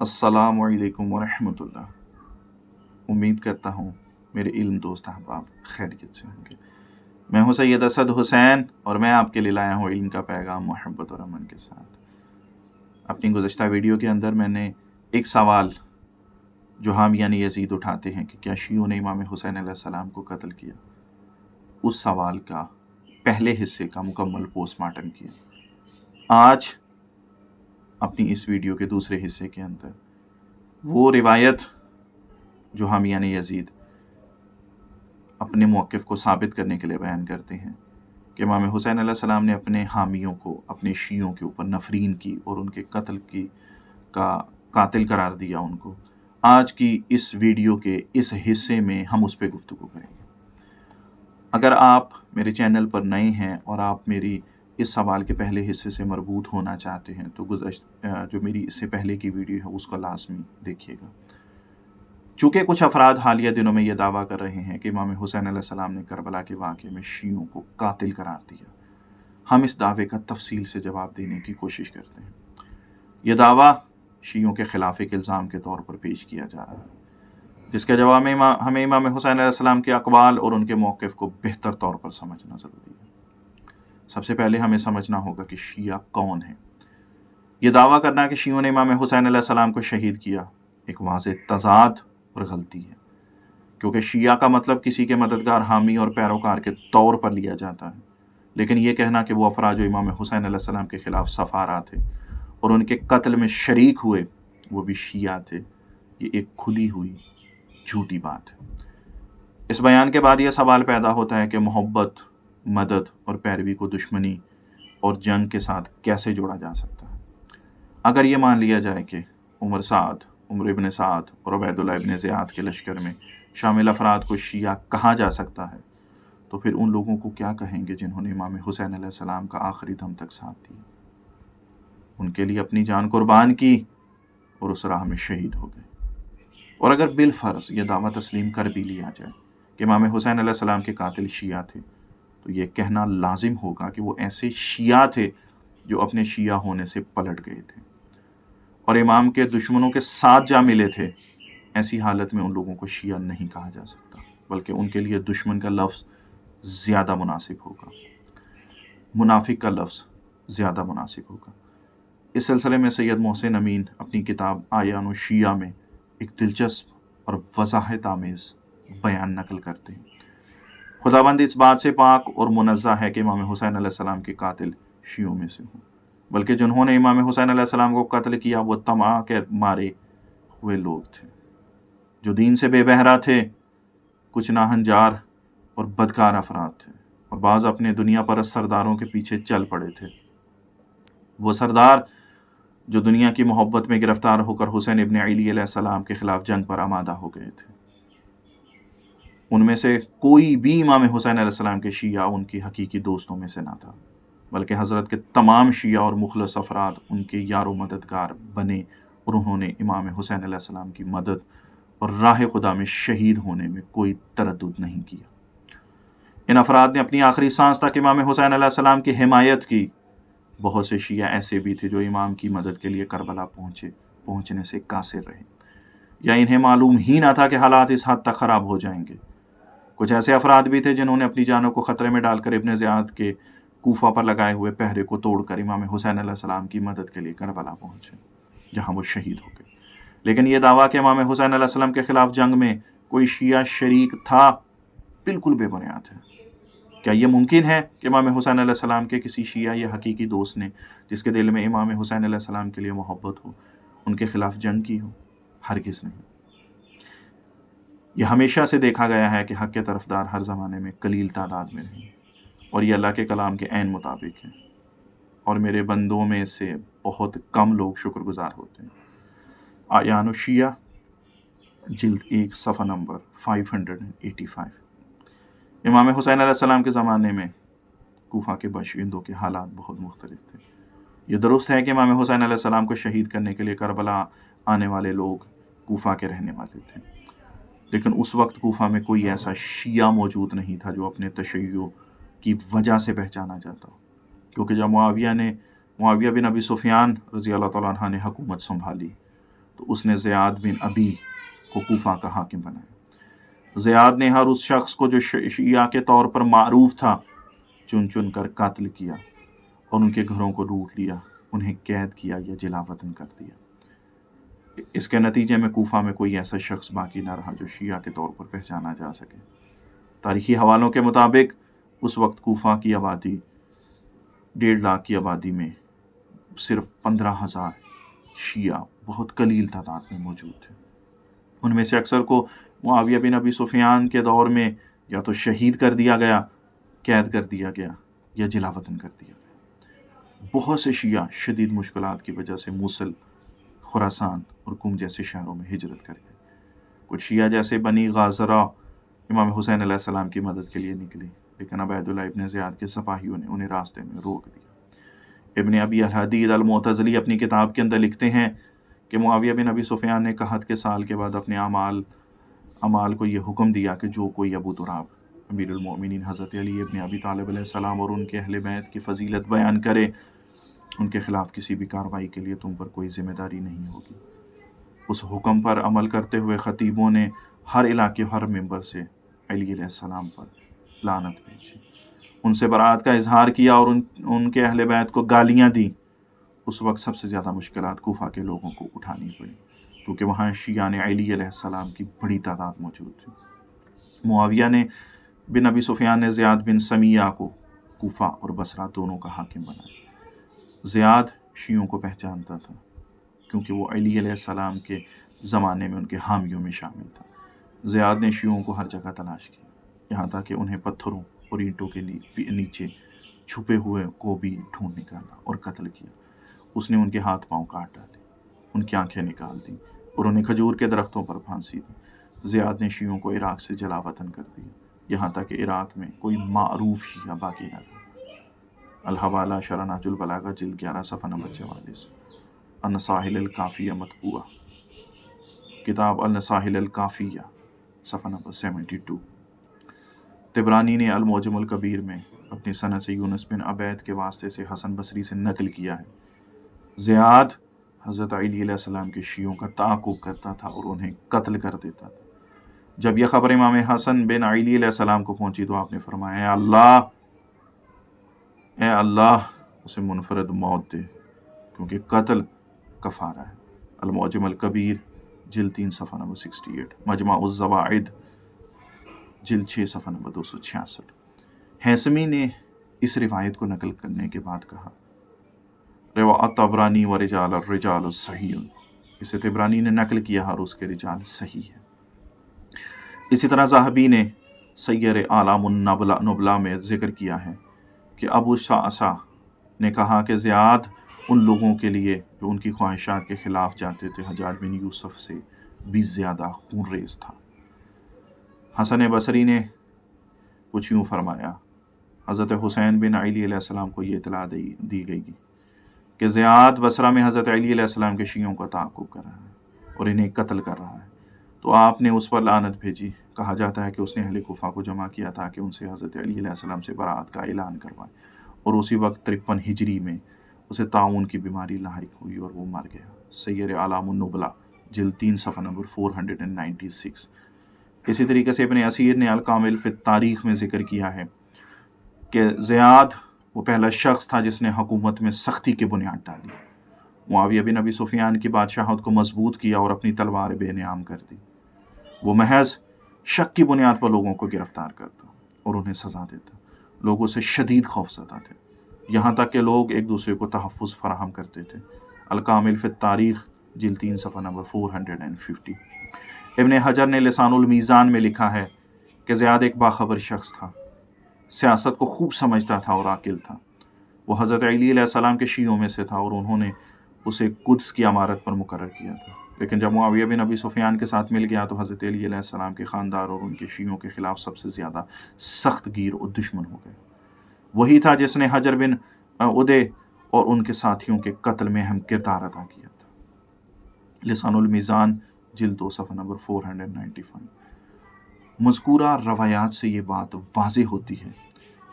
अस्सलाम वालेकुम वरहमतुल्लाह। उम्मीद करता हूँ मेरे इल्म दोस्त अहबाब खैरियत से होंगे। मैं हूँ सैयद असद हुसैन और मैं आपके लिए लाया हूँ इल्म का पैगाम मोहब्बत और अमन के साथ। अपनी गुज़श्ता वीडियो के अंदर मैंने एक सवाल जो हामिया ने यजीद उठाते हैं कि क्या शियों ने इमाम हुसैन अलैहिस्सलाम को कत्ल किया, उस सवाल का पहले हिस्से का मुकम्मल पोस्टमार्टम किया। आज अपनी इस वीडियो के दूसरे हिस्से के अंदर वो रिवायत जो हामिया ने यजीद अपने मौक़िफ़ को साबित करने के लिए बयान करते हैं कि इमाम हुसैन अलैहिस्सलाम ने अपने हामियों को, अपने शियों के ऊपर नफरीन की और उनके कत्ल की का कातिल करार दिया उनको। आज की इस वीडियो के इस हिस्से में हम उस पर गुफ्तगू करेंगे। अगर आप मेरे चैनल पर नए हैं और आप मेरी इस सवाल के पहले हिस्से से मरबूत होना चाहते हैं तो जो मेरी इससे पहले की वीडियो है उसको लाजमी देखिएगा। चूँकि कुछ अफराद हालिया दिनों में ये दावा कर रहे हैं कि इमाम हुसैन अलैहिस्सलाम ने करबला के वाक़े में शियों को कातिल करार दिया, हम इस दावे का तफसील से जवाब देने की कोशिश करते हैं। यह दावा शियों के ख़िलाफ़ एक इल्ज़ाम के तौर पर पेश किया जा रहा है, जिसके जवाब में हमें इमाम हुसैन अलैहिस्सलाम के अक़वाल और उनके मौक़िफ़ को बेहतर तौर पर समझना ज़रूरी है। सबसे पहले हमें समझना होगा कि शिया कौन है। ये दावा करना कि शियों ने इमाम हुसैन अलैहिस्सलाम को शहीद किया एक वाज़ेह तज़ाद और गलती है, क्योंकि शिया का मतलब किसी के मददगार, हामी और पैरोकार के तौर पर लिया जाता है। लेकिन ये कहना कि वो अफराद जो इमाम हुसैन अलैहिस्सलाम के ख़िलाफ़ सफ़ारा थे और उनके कत्ल में शरीक हुए वो भी शिया थे, ये एक खुली हुई झूठी बात है। इस बयान के बाद ये सवाल पैदा होता है कि मोहब्बत, मदद और पैरवी को दुश्मनी और जंग के साथ कैसे जोड़ा जा सकता है। अगर ये मान लिया जाए कि उमर इब्न साद और उबैदुल्लाह इब्न ज़ियाद के लश्कर में शामिल अफराद को शिया कहा जा सकता है, तो फिर उन लोगों को क्या कहेंगे जिन्होंने इमाम हुसैन अलैहिस्सलाम का आखिरी दम तक साथ दिया, उनके लिए अपनी जान कुर्बान की और उस राह में शहीद हो गए। और अगर बिलफ़र्ज़ ये दावा तस्लीम कर भी लिया जाए कि इमाम हुसैन अलैहिस्सलाम के कातिल शिया थे, तो ये कहना लाजिम होगा कि वो ऐसे शिया थे जो अपने शिया होने से पलट गए थे और इमाम के दुश्मनों के साथ जा मिले थे। ऐसी हालत में उन लोगों को शिया नहीं कहा जा सकता, बल्कि उनके लिए दुश्मन का लफ्ज़ ज़्यादा मुनासिब होगा, मुनाफिक का लफ्ज़ ज़्यादा मुनासिब होगा। इस सिलसिले में सैयद मोहसिन अमीन अपनी किताब आयान शिया में एक दिलचस्प और वज़ाहत आमेज़ बयान नकल करते हैं। खुदाबंद इस बात से पाक और मुनज़्ज़ह है कि इमाम हुसैन अलैहिस्सलाम के कातिल शियों में से हों, बल्कि जिन्होंने इमाम हुसैन अलैहिस्सलाम को कत्ल किया वो तमा के मारे हुए लोग थे, जो दीन से बेबहरा थे, कुछ नाहंजार और बदकार अफराद थे और बाज़ अपने दुनिया परस्त सरदारों के पीछे चल पड़े थे। वो सरदार जो दुनिया की मोहब्बत में गिरफ्तार होकर हुसैन इब्न अली अलैहिस्सलाम के ख़िलाफ़ जंग पर आमादा हो गए थे, उनमें से कोई भी इमाम हुसैन अलैहिस्सलाम के शिया उनके हकीकी दोस्तों में से ना था, बल्कि हज़रत के तमाम शिया और मुखलस अफराद उनके यारो मददगार बने और उन्होंने इमाम हुसैन अलैहिस्सलाम की मदद और राह खुदा में शहीद होने में कोई तरद्दुद नहीं किया। इन अफराद ने अपनी आखिरी सांस तक इमाम हुसैन अलैहिस्सलाम की हिमायत की। बहुत से शिया ऐसे भी थे जो इमाम की मदद के लिए करबला पहुँचने से कासिर रहे, या इन्हें मालूम ही ना था कि हालात इस हद तक ख़राब हो जाएंगे। कुछ ऐसे अफराद भी थे जिन्होंने अपनी जानों को ख़तरे में डालकर इब्न ज़ियाद के कूफा पर लगाए हुए पहरे को तोड़कर इमाम हुसैन अलैहिस्सलाम की मदद के लिए करबला पहुँचे, जहाँ वो शहीद हो गए। लेकिन ये दावा कि इमाम हुसैन अलैहिस्सलाम के ख़िलाफ़ जंग में कोई शिया शरीक था, बिल्कुल बेबुनियाद है। क्या ये मुमकिन है कि इमाम हुसैन अलैहिस्सलाम के किसी शिया या हकीकी दोस्त ने, जिसके दिल में इमाम हुसैन अलैहिस्सलाम के लिए मोहब्बत हो, उनके ख़िलाफ़ जंग की हो? हरगिज़ नहीं। यह हमेशा से देखा गया है कि हक़ के तरफदार हर ज़माने में कलील तादाद में रहे और ये अल्लाह के कलाम के ऐन मुताबिक है, और मेरे बंदों में से बहुत कम लोग शुक्रगुज़ार होते हैं। आयान शिया जिल्द 1 सफ़ा नंबर 585। इमाम हुसैन अलैहिस्सलाम के ज़माने में कूफा के बाशिंदों के हालात बहुत मुख्तलिफ थे। ये दुरुस्त है कि इमाम हुसैन अलैहिस्सलाम को शहीद करने के लिए करबला आने वाले लोग कूफा के रहने वाले थे, लेकिन उस वक्त कूफा में कोई ऐसा शिया मौजूद नहीं था जो अपने तशय्युअ की वजह से पहचाना जाता हो, क्योंकि जब मुआविया बिन अबी सुफियान रज़ी अल्लाह तआला अन्हु ने हुकूमत संभाली तो تو اس نے زیاد بن ابی کو کوفہ کا حاکم بنایا۔ زیاد نے ہر اس شخص کو جو شیعہ کے طور پر معروف تھا چن چن کر قتل کیا اور ان کے گھروں کو لوٹ لیا، انہیں قید کیا یا جلا وطن کر دیا۔ اس کے نتیجے میں کوفہ میں کوئی ایسا شخص باقی نہ رہا جو شیعہ کے طور پر پہچانا جا سکے۔ تاریخی حوالوں کے مطابق اس وقت کوفہ کی آبادی 1.5 لاکھ کی آبادی میں صرف 15,000 شیعہ بہت قلیل تعداد میں موجود تھے۔ ان میں سے اکثر کو معاویہ بن ابی سفیان کے دور میں یا تو شہید کر دیا گیا، قید کر دیا گیا یا جلا وطن کر دیا گیا۔ بہت سے شیعہ شدید مشکلات کی وجہ سے موصل، خراسان اور قم جیسے شہروں میں ہجرت کر گئے۔ کچھ شیعہ جیسے بنی غازرہ امام حسین علیہ السلام کی مدد کے لیے نکلے، لیکن عبید اللہ ابن زیاد کے سپاہیوں نے انہیں راستے میں روک دیا۔ ابن ابی الحدید المعتزلی اپنی کتاب کے اندر لکھتے ہیں کہ معاویہ بن ابی سفیان نے قحط کے سال کے بعد اپنے اعمال کو یہ حکم دیا کہ جو کوئی ابو تراب امیر المؤمنین حضرت علی ابن ابی طالب علیہ السلام اور ان کے اہل بیت کی فضیلت بیان کرے، ان کے خلاف کسی بھی کارروائی کے لیے تم پر کوئی ذمہ داری نہیں ہوگی۔ اس حکم پر عمل کرتے ہوئے خطیبوں نے ہر علاقے ہر ممبر سے علی علیہ السلام پر لعنت بھیجی، ان سے برات کا اظہار کیا اور ان کے اہل بیت کو گالیاں دیں۔ اس وقت سب سے زیادہ مشکلات کوفہ کے لوگوں کو اٹھانی پڑی کیونکہ وہاں شیعان علی علیہ السلام کی بڑی تعداد موجود تھی۔ معاویہ بن ابی سفیان نے زیاد بن سمیہ کو کوفہ اور بصرہ دونوں کا حاکم بنایا۔ زیاد شیعوں کو پہچانتا تھا کیونکہ وہ علی علیہ السلام کے زمانے میں ان کے حامیوں میں شامل تھا۔ زیاد نے شیعوں کو ہر جگہ تلاش کی، یہاں تک کہ انہیں پتھروں اور اینٹوں کے نیچے چھپے ہوئے کو بھی ڈھونڈ نکالا اور قتل کیا۔ اس نے ان کے ہاتھ پاؤں کاٹ ڈالے، ان کی آنکھیں نکال دیں اور انہیں کھجور کے درختوں پر پھانسی دی۔ زیاد نے شیعوں کو عراق سے جلا وطن کر دیا، یہاں تک کہ عراق میں کوئی معروف شیعہ باقی نہ رہا۔ الحوالہ شرح نہج البلاغہ جلد 11 صفحہ نمبر 44۔ النصائح الکافیہ مطبوعہ، کتاب النصائح الکافیہ صفحہ نمبر 72۔ طبرانی نے المعجم الکبیر میں اپنی سند سے یونس بن عبید کے واسطے سے حسن بصری سے نقل کیا ہے، زیاد حضرت علی علیہ السلام کے شیعوں کا تعاقب کرتا تھا اور انہیں قتل کر دیتا تھا۔ جب یہ خبر امام حسن بن علی علیہ السلام کو پہنچی تو آپ نے فرمایا، اے اللہ اسے منفرد موت دے کیونکہ قتل کفارہ ہے۔ المعجم الکبیر جلد 3 صفحہ نمبر 68، مجمع الزوائد جلد 6 صفحہ نمبر 266۔ ہیثمی نے اس روایت کو نقل کرنے کے بعد کہا، روایت طبرانی و رجال الرجال صحیح، اسے طبرانی نے نقل کیا اور اس کے رجال صحیح ہے۔ اسی طرح ذہبی نے سیر اعلام النبلاء میں ذکر کیا ہے کہ ابو شعثہ نے کہا کہ زیاد ان لوگوں کے لیے جو ان کی خواہشات کے خلاف جاتے تھے حجاج بن یوسف سے بھی زیادہ خون ریز تھا۔ حسن بصری نے کچھ یوں فرمایا، حضرت حسین بن علی علیہ السلام کو یہ اطلاع دی گئی کہ زیاد بصرہ میں حضرت علی علیہ السلام کے شیعوں کا تعاقب کر رہا ہے اور انہیں قتل کر رہا ہے، تو آپ نے اس پر لعنت بھیجی۔ کہا جاتا ہے کہ اس نے اہل کوفہ کو جمع کیا تاکہ ان سے حضرت علی علیہ السلام سے برات کا اعلان کروائے، اور اسی وقت 53 ہجری میں اسے طاعون کی بیماری لاحق ہوئی اور وہ مر گیا۔ سیر اعلام النبلاء جلد 3 صفحہ نمبر 496۔ اسی طریقے سے ابن اسیر نے الکامل فی التاریخ میں ذکر کیا ہے کہ زیاد وہ پہلا شخص تھا جس نے حکومت میں سختی کی بنیاد ڈالی، معاویہ بن ابی سفیان کی بادشاہت کو مضبوط کیا اور اپنی تلوار بے نعام کر دی۔ وہ محض شک کی بنیاد پر لوگوں کو گرفتار کرتا اور انہیں سزا دیتا۔ لوگوں سے شدید خوف زدہ تھے، یہاں تک کہ لوگ ایک دوسرے کو تحفظ فراہم کرتے تھے۔ الکامل فی التاریخ جلد 3 صفحہ نمبر 450۔ ابن حجر نے لسان المیزان میں لکھا ہے کہ زیاد ایک باخبر شخص تھا، سیاست کو خوب سمجھتا تھا اور عاقل تھا۔ وہ حضرت علی علیہ السلام کے شیعوں میں سے تھا اور انہوں نے اسے قدس کی امارت پر مقرر کیا تھا، لیکن جب معاویہ بن ابی سفیان کے ساتھ مل گیا تو حضرت علی علیہ السلام کے خاندان اور ان کے شیعوں کے خلاف سب سے زیادہ سخت گیر اور دشمن ہو گئے۔ وہی تھا جس نے حجر بن عدے اور ان کے ساتھیوں کے قتل میں اہم کردار ادا کیا تھا۔ لسان المیزان جلد 2 صفحہ نمبر 495۔ مذکورہ روایات سے یہ بات واضح ہوتی ہے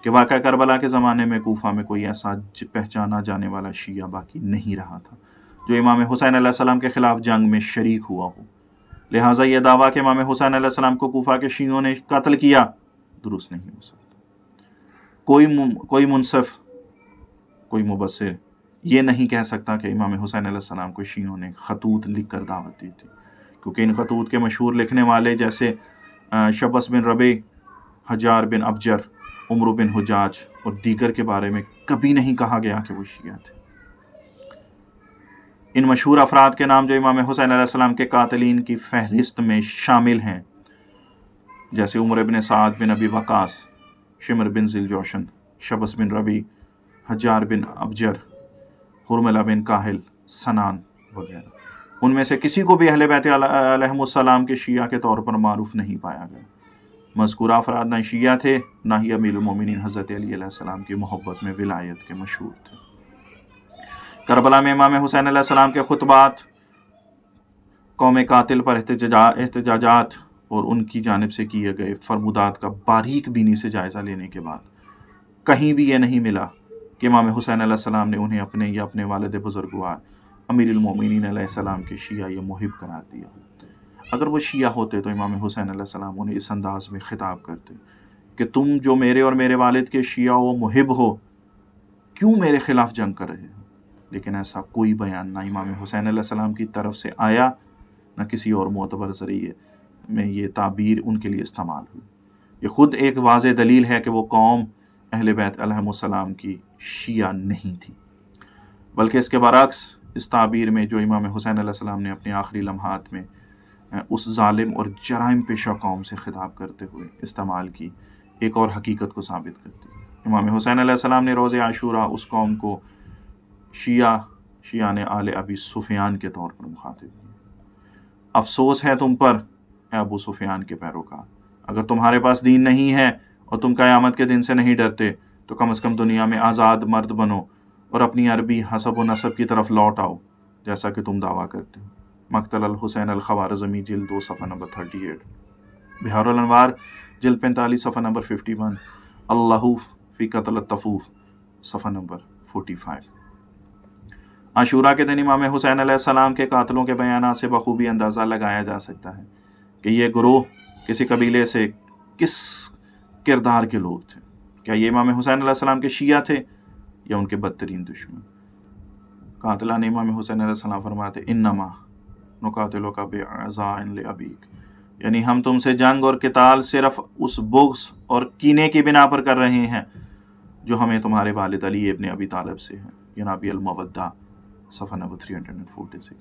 کہ واقعہ کربلا کے زمانے میں کوفہ میں کوئی ایسا پہچانا جانے والا شیعہ باقی نہیں رہا تھا जो इमाम हुसैन अलैहिस्सलाम के ख़िलाफ़ जंग में शरीक हुआ हो। लिहाजा ये दावा कि इमाम हुसैन अलैहिस्सलाम को कूफा के शियों ने कत्ल किया दुरुस्त नहीं हो सकता। कोई मुनसिफ, कोई मुबस्सिर ये नहीं कह सकता कि इमाम हुसैन अलैहिस्सलाम को शियों ने खतूत लिख कर दावत दी थी, क्योंकि इन खतूत के मशहूर लिखने वाले जैसे शबस बिन रबी, हजार बिन अबजर, उमर बिन हुजाज और दीगर के बारे में कभी नहीं कहा गया कि वो शिया थे। इन मशहूर अफराद के नाम जो इमाम हुसैन अलैहिस्सलाम के कातिलीन की फहरिस्त में शामिल हैं, जैसे उमर बिन साद बिन अबी वकास, शिमर बिन जिलजोशन, शबस बिन रबी, हजार बिन अबजर, हुरमला बिन काहिल, सनान वगैरह, उनमें से किसी को भी अहले बैत अलैहिमुस्सलाम के शिया के तौर पर मारूफ नहीं पाया गया। मज़कूरा अफराद न शिया थे, ना ही अमीरुल मोमिनीन हज़रत अली अलैहिस्सलाम की मोहब्बत में विलायत के मशहूर थे। करबला में इमाम हुसैन अलैहिस्सलाम के खुतबात, कौम कातिल पर एहतजाजात और उनकी जानिब से किए गए फरमुदात का बारीक बीनी से जायज़ा लेने के बाद कहीं भी ये नहीं मिला कि इमाम हुसैन अलैहिस्सलाम ने उन्हें अपने या अपने वालिद बुज़ुर्गवार अमीरुल मोमिनीन अलैहिस्सलाम के शिया या मुहिब करार दिया। अगर वो शिया होते तो इमाम हुसैन अलैहिस्सलाम उन्हें इस अंदाज में खिताब करते कि तुम जो मेरे और मेरे वालिद के शिया व मुहिब हो, क्यों मेरे ख़िलाफ़ जंग कर रहे हो। लेकिन ऐसा कोई बयान ना इमाम हुसैन अलैहिस्सलाम की तरफ से आया, ना किसी और मोतबर ज़रिए में ये ताबीर उनके लिए इस्तेमाल हुई। ये ख़ुद एक वाज़ेह दलील है कि वो कौम अहले बैत अलैहिमुस्सलाम की शिया नहीं थी, बल्कि इसके बरअक्स इस ताबीर में जो इमाम हुसैन अलैहिस्सलाम ने अपने आखिरी लम्हात में उस जालिम और जराइम पेशा कौम से खिताब करते हुए इस्तेमाल की, एक और हकीकत को साबित करती। इमाम हुसैन अलैहिस्सलाम ने रोज़े आशूरा उस कौम को शिया ने आले अबी सुफियान के तौर पर मुखातिब किया। अफसोस है तुम पर ए अबू सुफियान के पैरोकार, अगर तुम्हारे पास दीन नहीं है और तुम क़यामत के दिन से नहीं डरते तो कम से कम दुनिया में आज़ाद मर्द बनो और अपनी अरबी हसब व नसब की तरफ लौट आओ, जैसा कि तुम दावा करते हो। मक़तल अल हुसैन अल ख़वारिज़मी जिल्द 2 सफ़ा नंबर 38, बिहारुल अनवार जिल्द 45 सफ़ा नंबर 51, अल्लाहु फ़ी क़त्ल तफ़ूफ़ सफ़ा नंबर 45। आशूरा के दिन इमाम हुसैन अलैहिस्सलाम के कातलों के बयानात से बखूबी अंदाज़ा लगाया जा सकता है कि ये गिरोह किसी कबीले से किस किरदार के लोग थे। क्या ये इमाम हुसैन अलैहिस्सलाम के शिया थे या उनके बदतरीन दुश्मन। कातिला ने इमाम हुसैन अलैहिस्सलाम फरमाते इन्नमा नुकातिलो का बेअज़ाइन ले अबीक, यानी हम तुमसे जंग और किताल सिर्फ उस बुग़्ज़ और कीने की बिना पर कर रहे हैं जो हमें तुम्हारे वालिद अली इब्न अबी तालिब से है। जनाबी अल मवद्दा सफ़ा नंबर 346।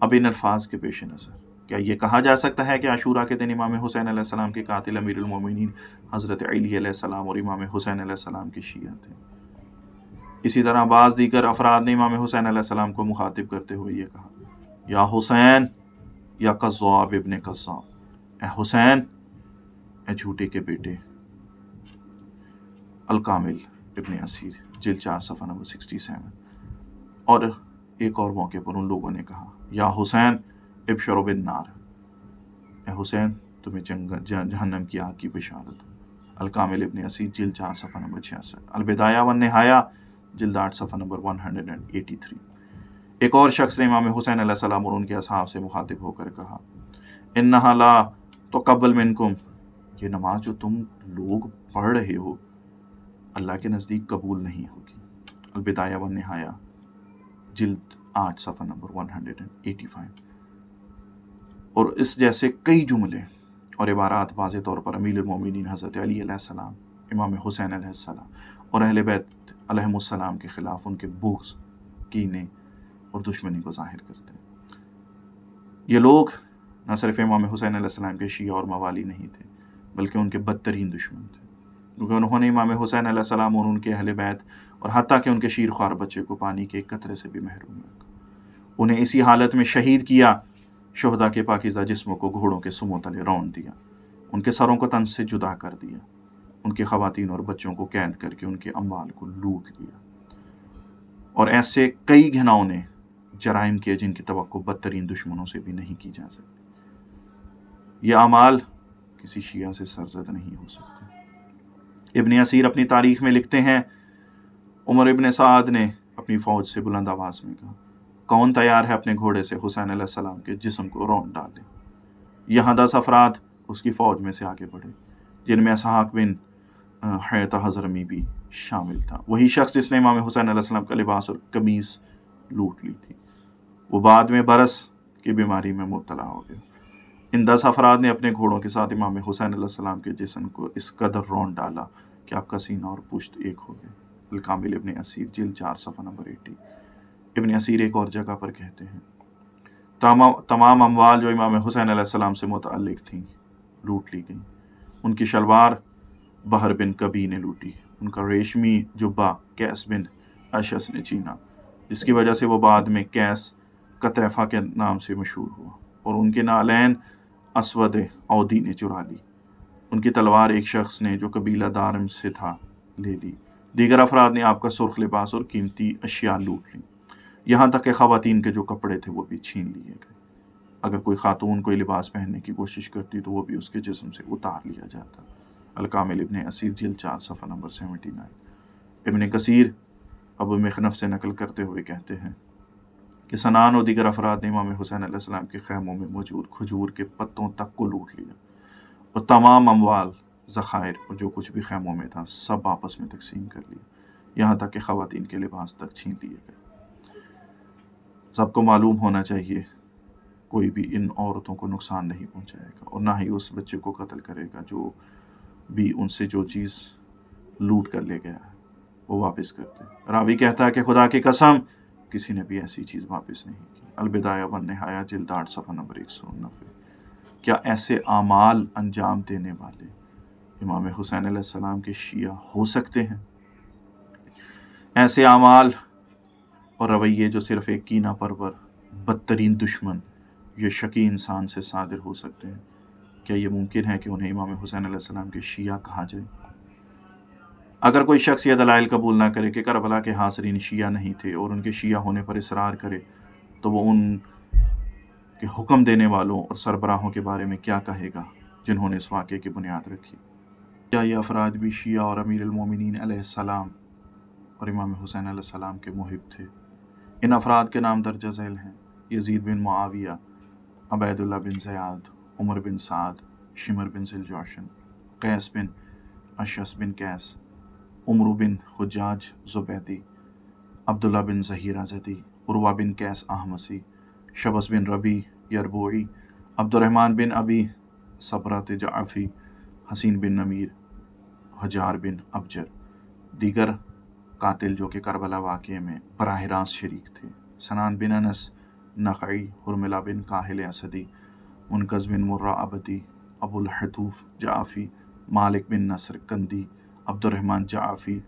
अब इन अल्फाज के पेश नज़र क्या ये कहा जा सकता है कि आशूरा के दिन इमाम हुसैन अलैहिस्सलाम के कातिल अमीरुल मोमिनीन हज़रत अली अलैहिस्सलाम और इमाम हुसैन अलैहिस्सलाम के शिया थे। इसी तरह बाज़ दीगर अफराद ने इमाम हुसैन अलैहिस्सलाम को मुखातिब करते हुए ये कहा, या हुसैन या कज़्ज़ाब इब्न कज़्ज़ाब, ए हुसैन ए झूठे के बेटे। अल कामिल इब्न असीर जिल्द 4 सफ़ा नंबर 67। और एक और मौके पर उन लोगों ने कहा, या हुसैन इब्शरो बिन नार, ए हुसैन तुम्हें जहन्नम की आग की बशारत हो। अल कामिल इब्न असीर जिल्द 4 सफ़ा नंबर 66। अल बिदाया वन निहाया जिल्द 8 सफ़ा नंबर 183। एक और शख्स ने इमाम हुसैन अलैहिस्सलाम और उनके असहाब से मुखातिब होकर कहा, इन्नहा ला तुक़ब्बल मिनकुम, ये नमाज जो तुम लोग पढ़ रहे हो अल्लाह के नज़दीक कबूल नहीं होगी। अल बिदाया वन निहाया जिल्द 8 सफ़ा नंबर 185। और इस जैसे कई जुमले और इबारात वाज़े तौर पर अमीरुल मोमिनीन हज़रत अली अलैहिस्सलाम, इमाम हुसैन अलैहिस्सलाम और अहले बैत अलैहिमुस्सलाम के ख़िलाफ़ उनके बुग़्ज़, कीने और दुश्मनी को ज़ाहिर करते हैं। ये लोग न सिर्फ इमाम हुसैन अलैहिस्सलाम के शिया और मवाली नहीं थे, बल्कि उनके बदतरीन दुश्मन थे, क्योंकि उन्होंने इमाम हुसैन अलैहिस्सलाम और उनके अहले बैत और हत्ता कि उनके शीर ख्वार बच्चे को पानी के एक कतरे से भी महरूम रखा। उन्हें इसी हालत में शहीद किया, शुहदा के पाकीज़ा जिस्मों को घोड़ों के सुमों तले रौंद दिया, उनके सरों को तन से जुदा कर दिया, उनके ख़वातीन और बच्चों को कैद करके उनके अम्वाल को लूट लिया। और ऐसे कई घिनौने जराइम किए जिनकी तवक्को बदतरीन दुश्मनों से भी नहीं की जा सकती। ये अमाल किसी शिया से सरजद नहीं हो सकते। इब्न असीर अपनी तारीख़ में लिखते हैं, उमर इब्न साद ने अपनी फ़ौज से बुलंद आवाज़ में कहा, कौन तैयार है अपने घोड़े से हुसैन अलैहिस्सलाम के जिस्म को रौंद डाले। यहाँ 10 अफराद उसकी फ़ौज में से आगे बढ़े, जिनमें इसहाक बिन हैत हज़रमी भी शामिल था, वही शख्स जिसने इमाम हुसैन अलैहिस्सलाम का लिबास और कमीज़ लूट ली थी। वो बाद में बरस की बीमारी में मुब्तला हो गया। इन 10 अफराद ने अपने घोड़ों के साथ इमाम हुसैन अलैहिस्सलाम के जिस्म को इस कदर रौंद डाला कि आपका सीना और पुश्त एक हो गए। अल-कामिल इब्न असीर जिल्द 4 सफ़ा नंबर 80। इब्न असीर एक और जगह पर कहते हैं, तमाम अमवाल जो इमाम हुसैन अलैहिस्सलाम से मुतअल्लिक़ थीं लूट ली गईं। उनकी शलवार बहर बिन कबी ने लूटी, उनका रेशमी जुब्बा कैस बिन अशस ने छीना, जिसकी वजह से वो बाद में कैस कतैफा के नाम से मशहूर हुआ, और उनके नालैन असवद औदी ने चुरा ली। उनकी तलवार एक शख्स ने जो कबीला दारम से था ले ली। दीगर अफराद ने आपका सुर्ख लिबास और कीमती अशिया लूट ली, यहाँ तक कि ख़वातीन के जो कपड़े थे वो भी छीन लिए गए। अगर कोई खातून कोई लिबास पहनने की कोशिश करती तो वो भी उसके जिस्म से उतार लिया जाता। अल-कामिल इब्न असीर जिल्द 4 सफ़ा नंबर 79। इब्न कसीर अबू मिखनफ से नकल करते हुए कहते हैं कि सनान और दीगर अफराद ने इमाम हुसैन अलैहिस्सलाम के खैमों में मौजूद खजूर के पत्तों तक को लूट लिया, और तमाम अमवाल ज़खायर और जो कुछ भी खैमों में था सब आपस में तकसीम कर लिया, यहाँ तक कि ख़वातीन के लिबास तक छीन लिए गए। सबको मालूम होना चाहिए कोई भी इन औरतों को नुकसान नहीं पहुँचाएगा और ना ही उस बच्चे को कत्ल करेगा जो भी उनसे जो चीज़ लूट कर ले गया है वो वापस कर दे। रावी कहता है कि खुदा की कसम किसी ने भी ऐसी चीज़ वापस नहीं की। अलबिदाया वन निहाया जिल्द 8 सफ़ा नंबर 190। क्या ऐसे आमाल अंजाम देने वाले इमाम हुसैन अलैहिस्सलाम के शिया हो सकते हैं? ऐसे आमाल और रवैये जो सिर्फ़ एक कीना परवर बदतरीन दुश्मन ये शकी इंसान से सादिर हो सकते हैं, क्या ये मुमकिन है कि उन्हें इमाम हुसैन अलैहिस्सलाम के शिया कहा जाए? अगर कोई शख्स ये दलाइल कबूल ना करे कि करबला के हाज़रीन शिया नहीं थे और उनके शिया होने पर इसरार करे, तो वो उन के हुक्म देने वालों और सरबराहों के बारे में क्या कहेगा जिन्होंने इस वाक़े की बुनियाद रखी? क्या ये अफराद भी शिया और अमीरुल मोमिनीन अलैहिस्सलाम और इमाम हुसैन अलैहिस्सलाम के मुहिब थे? इन अफराद के नाम दर्ज झैल हैं: यजीद बिन मुआविया, अबैदुल्लाह बिन ज़ियाद, उमर बिन साद, शिमर बिन ज़िलजौशन, कैस बिन अशस बिन कैस, उमर बिन हुज्जाज ज़ुबैदी, अब्दुल्ला बिन ज़हीरा ज़दी, उरवा बिन कैस आहमसी, शबस बिन रबी यरबोई, अब्दुर्रहमान बिन अबी सबरत जाफ़ी, हसीन बिन नमीर, हजार बिन अबजर। दीगर कातिल जो कि करबला वाक़े में बराह रास्त शरीक थे: सनान बिन अनस नख़ई, हुरमिला बिन काहिल असदी, मुनकज़ बिन मुर्रा अबदी, अबुल हतूफ़ जाफ़ी, मालिक बिन नसर कंदी, अब्दुर्रहमान जाफ़ी,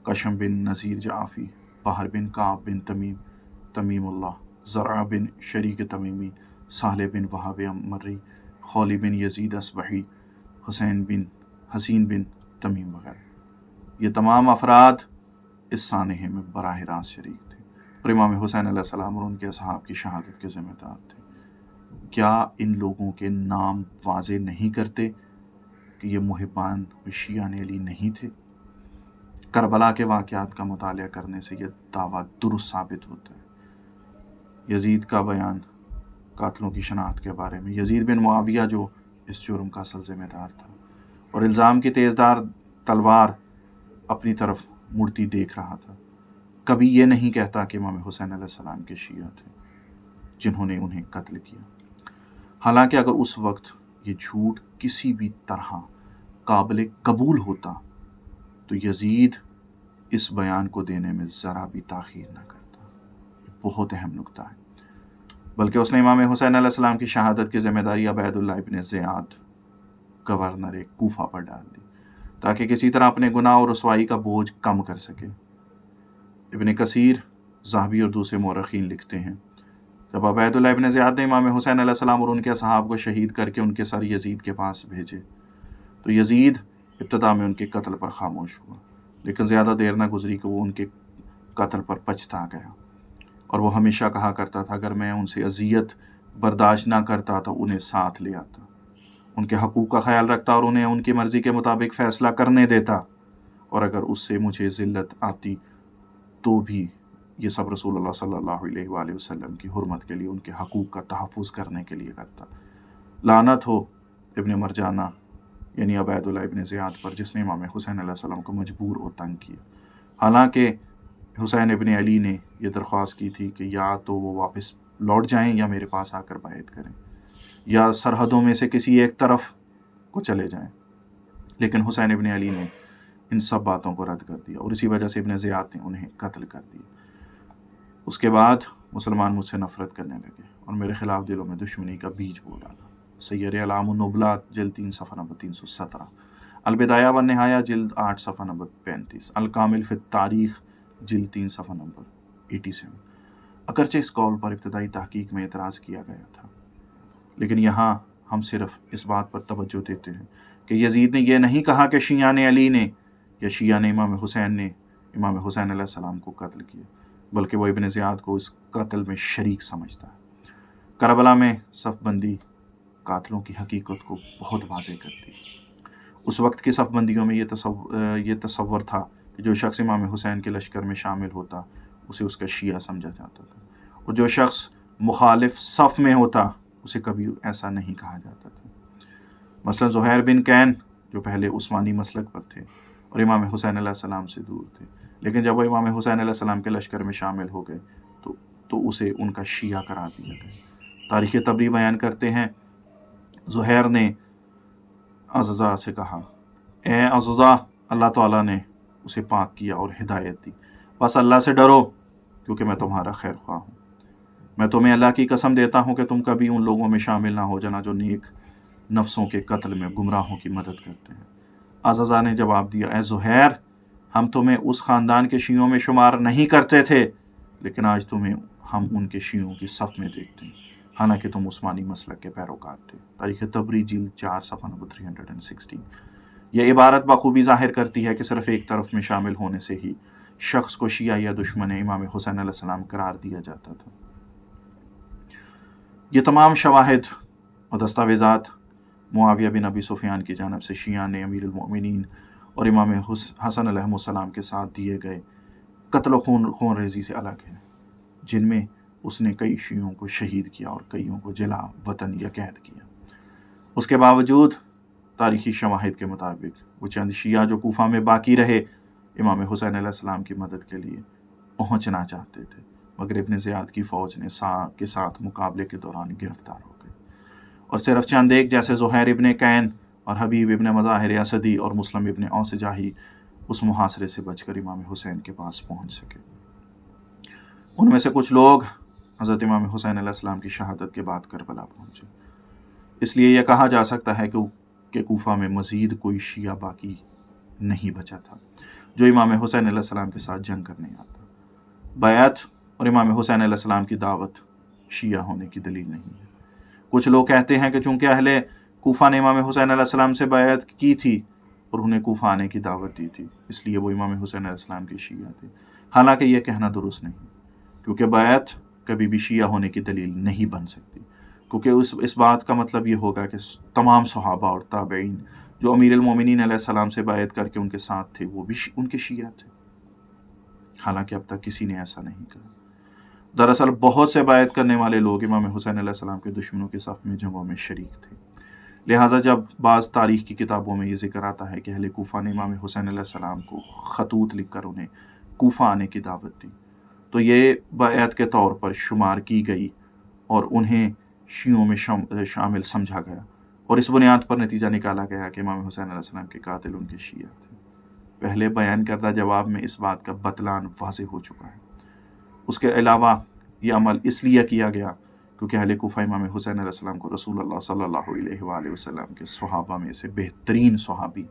कशम बिन नज़ीर जाफ़ी, बहर बिन काब बिन तमीम तमीमुल्लाह, ज़रआ बिन शरीक तमीमी, साले बिन वहाब मर्री, खौली बिन यजीद असबही, हसीन बिन तमीम वगैरह। ये तमाम अफराद इस सानहे में बराह रास्त शरीक थे और इमाम हुसैन अलैहिस्सलाम और उनके असहाब की शहादत के ज़िम्मेदार थे। क्या इन लोगों के नाम वाज़े नहीं करते कि ये मुहिबान शिया अली नहीं थे? करबला के वाक़यात का मुतालिया करने से यह दावा दुरुस्त साबित होता है। यजीद का बयान कातलों की शनाख्त के बारे में: यजीद बिन मुआविया जो इस जुर्म का असल ज़िम्मेदार था और इल्ज़ाम की तेज़दार तलवार अपनी तरफ मुड़ती देख रहा था, कभी ये नहीं कहता कि इमाम हुसैन अलैहिस्सलाम के शिया थे जिन्होंने उन्हें कत्ल किया। हालांकि अगर उस वक्त ये झूठ किसी भी तरह काबिल कबूल होता तो यजीद इस बयान को देने में ज़रा भी ताख़ीर न करता। ये बहुत अहम नुक्ता है। बल्कि उसने इमाम हुसैन अलैहिस्सलाम की शहादत की ज़िम्मेदारी अबैदुल्लाह इब्न ज़ियाद गवर्नर कूफा पर डाल दी ताकि किसी तरह अपने गुनाह और रुसवाई का बोझ कम कर सके। इब्न कसीर, ज़हाबी और दूसरे मौरख़ीन लिखते हैं, जब अबैदुल्लाह इब्न ज़ियाद ने इमाम हुसैन अलैहिस्सलाम और उनके असहाब को शहीद करके उनके सर यजीद के पास भेजे तो यजीद इब्तिदा में उनके कत्ल पर खामोश हुआ, लेकिन ज़्यादा देर न गुजरी कि वो उनके कत्ल पर पछता गया और वो हमेशा कहा करता था, अगर मैं उनसे अजियत बर्दाश्त ना करता तो उन्हें साथ ले आता, उनके हकूक़ का ख्याल रखता और उन्हें उनकी मर्ज़ी के मुताबिक फ़ैसला करने देता, और अगर उससे मुझे ज़िल्लत आती तो भी یہ سب رسول اللہ صلی اللہ علیہ وآلہ وسلم کی حرمت کے لیے، ان کے حقوق کا تحفظ کرنے کے لیے کرتا۔ لعنت ہو ابن مرجانہ یعنی عبید اللہ ابن زیاد پر، جس نے امام حسین علیہ السلام کو مجبور و تنگ کیا۔ حالانکہ حسین ابن علی نے یہ درخواست کی تھی کہ یا تو وہ واپس لوٹ جائیں یا میرے پاس آ کر بیعت کریں، یا سرحدوں میں سے کسی ایک طرف کو چلے جائیں، لیکن حسین ابن علی نے ان سب باتوں کو رد کر دیا، اور اسی وجہ سے ابن زیاد نے انہیں قتل کر دیا۔ اس کے بعد مسلمان مجھ سے نفرت کرنے لگے اور میرے خلاف دلوں میں دشمنی کا بیج بو ڈالا۔ سیر اعلام النبلات جلد 3 صفحہ نمبر 317، البدایہ والنہایہ جلد 8 صفحہ نمبر 35، الکامل فی التاریخ جلد 3 صفحہ نمبر 87۔ اگرچہ اس قول پر ابتدائی تحقیق میں اعتراض کیا گیا تھا، لیکن یہاں ہم صرف اس بات پر توجہ دیتے ہیں کہ یزید نے یہ نہیں کہا کہ شیعان علی نے یا شیعہ نے امام حسین علیہ السلام کو قتل کیا، بلکہ وہ ابن زیاد کو اس قتل میں شریک سمجھتا ہے۔ کربلا میں صف بندی قاتلوں کی حقیقت کو بہت واضح کرتی ہے۔ اس وقت کی صف بندیوں میں یہ تصور تھا کہ جو شخص امام حسین کے لشکر میں شامل ہوتا اسے اس کا شیعہ سمجھا جاتا تھا، اور جو شخص مخالف صف میں ہوتا اسے کبھی ایسا نہیں کہا جاتا تھا۔ مثلا زہیر بن کین جو پہلے عثمانی مسلک پر تھے اور امام حسین علیہ السلام سے دور تھے، لیکن جب وہ امام حسین علیہ السلام کے لشکر میں شامل ہو گئے تو اسے ان کا شیعہ قرار دیا گیا۔ تاریخ طبری بیان کرتے ہیں زہیر نے عززہ سے کہا، اے عززہ، اللہ تعالیٰ نے اسے پاک کیا اور ہدایت دی، بس اللہ سے ڈرو کیونکہ میں تمہارا خیر خواہ ہوں۔ میں تمہیں اللہ کی قسم دیتا ہوں کہ تم کبھی ان لوگوں میں شامل نہ ہو جانا جو نیک نفسوں کے قتل میں گمراہوں کی مدد کرتے ہیں۔ عززہ نے جواب دیا، اے زہیر، ہم تمہیں اس خاندان کے شیعوں میں شمار نہیں کرتے تھے، لیکن آج تمہیں ہم ان کے شیعوں کی صف میں دیکھتے ہیں، حالانکہ تم عثمانی مسلک کے پیروکار تھے۔ تاریخ طبری جلد 4 صفحہ نمبر 316۔ یہ عبارت بخوبی ظاہر کرتی ہے کہ صرف ایک طرف میں شامل ہونے سے ہی شخص کو شیعہ یا دشمن امام حسین علیہ السلام قرار دیا جاتا تھا۔ یہ تمام شواہد اور دستاویزات معاویہ بن ابی سفیان کی جانب سے شیعہ نے امیر المؤمنین اور امام حسن علیہ السلام کے ساتھ دیے گئے قتل و خون ریزی سے الگ ہے، جن میں اس نے کئی شیعوں کو شہید کیا اور کئیوں کو جلا وطن یا قید کیا۔ اس کے باوجود تاریخی شواہد کے مطابق وہ چند شیعہ جو کوفہ میں باقی رہے امام حسین علیہ السلام کی مدد کے لیے پہنچنا چاہتے تھے، مگر ابن زیاد کی فوج نے کے ساتھ مقابلے کے دوران گرفتار ہو گئے، اور صرف چند ایک جیسے زہیر ابن کین اور حبیب ابن مظاہر اسدی اور مسلم ابن اوس جاہی اس محاصرے سے بچ کر امام حسین کے پاس پہنچ سکے۔ ان میں سے کچھ لوگ حضرت امام حسین علیہ السلام کی شہادت کے بعد کربلا پہنچے۔ اس لیے یہ کہا جا سکتا ہے کہ کوفہ میں مزید کوئی شیعہ باقی نہیں بچا تھا جو امام حسین علیہ السلام کے ساتھ جنگ کرنے آتا۔ بیعت اور امام حسین علیہ السلام کی دعوت شیعہ ہونے کی دلیل نہیں ہے۔ کچھ لوگ کہتے ہیں کہ چونکہ اہل کوفہ نے امام حسین علیہ السلام سے بیعت کی تھی اور انہیں کوفہ آنے کی دعوت دی تھی، اس لیے وہ امام حسین علیہ السلام کے شیعہ تھے۔ حالانکہ یہ کہنا درست نہیں، کیونکہ بیعت کبھی بھی شیعہ ہونے کی دلیل نہیں بن سکتی، کیونکہ اس بات کا مطلب یہ ہوگا کہ تمام صحابہ اور تابعین جو امیر المومنین علیہ السلام سے بیعت کر کے ان کے ساتھ تھے وہ بھی ان کے شیعہ تھے، حالانکہ اب تک کسی نے ایسا نہیں کہا۔ دراصل بہت سے بیعت کرنے والے لوگ امام حسین علیہ السلام کے دشمنوں کے صف میں جنگوں میں شریک تھے۔ لہٰذا جب بعض تاریخ کی کتابوں میں یہ ذکر آتا ہے کہ اہل کوفہ نے امام حسین علیہ السلام کو خطوط لکھ کر انہیں کوفہ آنے کی دعوت دی، تو یہ بیعت کے طور پر شمار کی گئی اور انہیں شیعوں میں شامل سمجھا گیا، اور اس بنیاد پر نتیجہ نکالا گیا کہ امام حسین علیہ السلام کے قاتل ان کے شیعہ تھے۔ پہلے بیان کردہ جواب میں اس بات کا بطلان واضح ہو چکا ہے۔ اس کے علاوہ یہ عمل اس لیے کیا گیا کیونکہ اہل کوفہ امام حسین علیہ السلام کو رسول اللہ صلی اللہ علیہ وآلہ وسلم کے صحابہ میں سے بہترین صحابی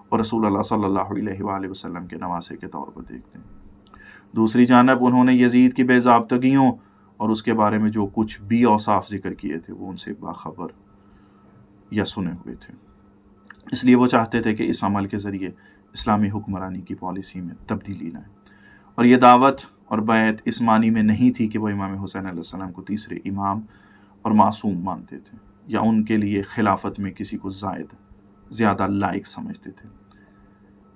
اور رسول اللہ صلی اللہ علیہ وآلہ وسلم کے نواسے کے طور پر دیکھتے ہیں۔ دوسری جانب انہوں نے یزید کی بے ضابطگیوں اور اس کے بارے میں جو کچھ بھی اوصاف ذکر کیے تھے وہ ان سے باخبر یا سنے ہوئے تھے، اس لیے وہ چاہتے تھے کہ اس عمل کے ذریعے اسلامی حکمرانی کی پالیسی میں تبدیلی لائیں، اور یہ دعوت اور بیعت اس معنی میں نہیں تھی کہ وہ امام حسین علیہ السلام کو تیسرے امام اور معصوم مانتے تھے یا ان کے لیے خلافت میں کسی کو زیادہ لائق سمجھتے تھے۔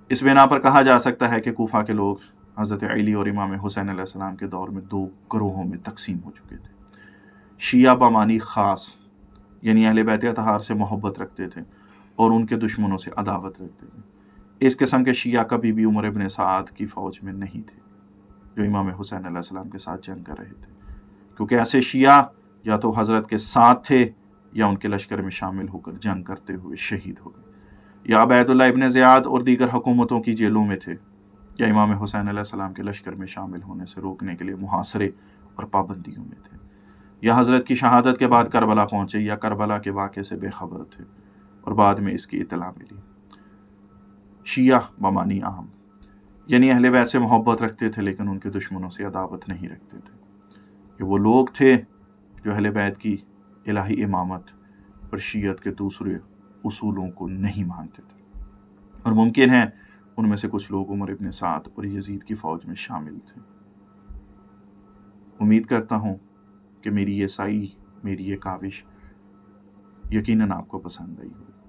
اس بنا پر کہا جا سکتا ہے کہ کوفہ کے لوگ حضرت علی اور امام حسین علیہ السلام کے دور میں 2 گروہوں میں تقسیم ہو چکے تھے۔ شیعہ بمانی خاص، یعنی اہل بیت اطہار سے محبت رکھتے تھے اور ان کے دشمنوں سے عداوت رکھتے تھے۔ اس قسم کے شیعہ کبھی بھی عمر ابن سعد کی فوج میں نہیں تھے جو امام حسین علیہ السلام کے ساتھ جنگ کر رہے تھے، کیونکہ ایسے شیعہ یا تو حضرت کے ساتھ تھے یا ان کے لشکر میں شامل ہو کر جنگ کرتے ہوئے شہید ہو گئے، یا عبید اللہ ابن زیاد اور دیگر حکومتوں کی جیلوں میں تھے، یا امام حسین علیہ السلام کے لشکر میں شامل ہونے سے روکنے کے لیے محاصرے اور پابندیوں میں تھے، یا حضرت کی شہادت کے بعد کربلا پہنچے یا کربلا کے واقعے سے بے خبر تھے اور بعد میں اس کی اطلاع ملی۔ شیعہ بمانی عام، یعنی اہل بیت سے محبت رکھتے تھے لیکن ان کے دشمنوں سے عداوت نہیں رکھتے تھے۔ یہ وہ لوگ تھے جو اہل بیت کی الہی امامت اور شیعت کے دوسرے اصولوں کو نہیں مانتے تھے، اور ممکن ہے ان میں سے کچھ لوگ عمر ابن سعد اور یزید کی فوج میں شامل تھے۔ امید کرتا ہوں کہ میری یہ سعی، میری یہ کاوش یقیناً آپ کو پسند آئی ہوگی۔